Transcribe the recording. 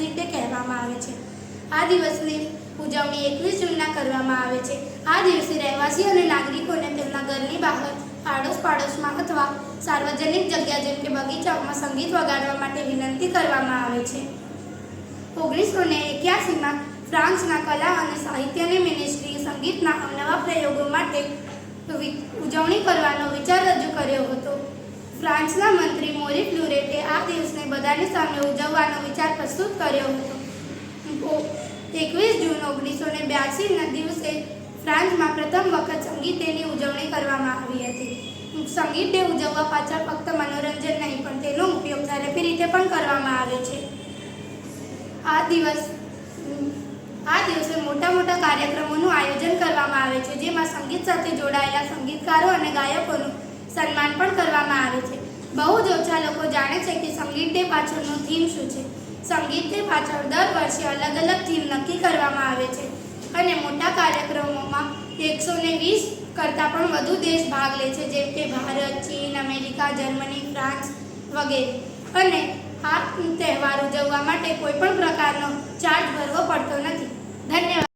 રીતે કહેવામાં આવે છે। આ દિવસની ઉજવણી 21 જૂનના કરવામાં આવે છે। આ દિવસે રહેવાસી અને નાગરિકોને તેમના ઘરની બહાર, આડોશ પાડોશમાં અથવા સાર્વજનિક જગ્યા જેમ કે બગીચાઓમાં સંગીત વગાડવા માટે વિનંતી કરવામાં આવે છે। 1981માં ફ્રાન્સના કલા અને સાહિત્યની મિનિસ્ટ્રીએ સંગીતના અવનવા પ્રયોગો માટે ઉજવણી કરવાનો વિચાર રજૂ કર્યો હતો। ફ્રાન્સના મંત્રી મોરી ફ્લુરેટે આ દિવસને બધાની સામે ઉજવવાનો વિચાર પ્રસ્તુત કર્યો હતો। 21 જૂન 1982ના દિવસે ફ્રાન્સમાં પ્રથમ વખત સંગીત ડેની ઉજવણી કરવામાં આવી હતી। સંગીત ડે ઉજવવા પાછળ ફક્ત મનોરંજન નહીં પણ તેનો ઉપયોગ થેરેપી રીતે પણ કરવામાં આવે છે। આ દિવસે મોટા કાર્યક્રમોનું આયોજન કરવામાં આવે છે, જેમાં સંગીત સાથે જોડાયેલા સંગીતકારો અને ગાયકોનું સન્માન પણ કરવામાં આવે છે। બહુ જ ઓછા લોકો જાણે છે કે સંગીત ડે પાછળનો થીમ શું છે। સંગીત ડે પાછળ દર વર્ષે અલગ અલગ થીમ નક્કી કરવામાં આવે છે અને મોટા કાર્યક્રમોમાં 120 કરતાં પણ વધુ દેશ ભાગ લે છે, જેમ કે ભારત, ચીન, અમેરિકા, જર્મની, ફ્રાન્સ વગેરે। અને આ તહેવાર ઉજવવા માટે કોઈ પણ પ્રકારનો ચાર્જ ભરવો પડતો નથી। ધન્યવાદ।